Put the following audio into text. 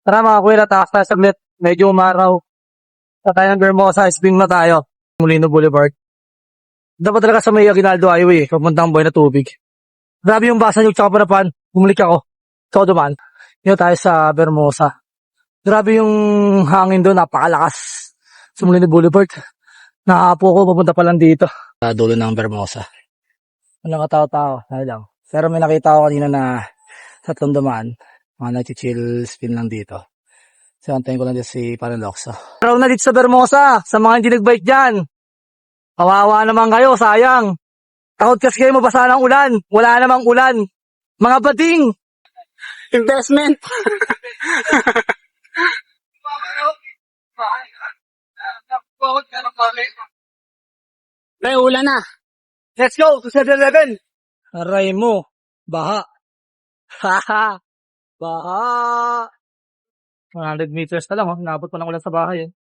Tara mga kuya, takas tayo saglit. Medyo umaraw. Sa tayo ng Vermosa, swing na tayo. Molino Boulevard. Dapat talaga sa may Aguinaldo Highway, papuntang buhay na tubig. Grabe yung basa niyo, tsaka parapan. Bumalik ako. So, dumaan. Dito tayo sa Vermosa. Grabe yung hangin doon, napakalakas. Sa Molino Boulevard. Nakapo ko, papunta pa lang dito. Sa dulo ng Vermosa. Walang katao-tao, dahil lang. Pero may nakita ko kanina na sa tatlong dumaan. Mga nag-chill spin lang dito. So, antayin ko lang dito si Panalokso. Araw na dito sa Vermosa, sa mga hindi nagbike dyan. Kawawa naman kayo, sayang. Takot kasi kayo mabasa ng ulan. Wala namang ulan. Mga bading! Investment. May ulan na. Let's go to 7-Eleven! Aray mo, baha. Haha, baha. 100 meters na lang, oh. Naabot pa ng ulan sa bahay, eh.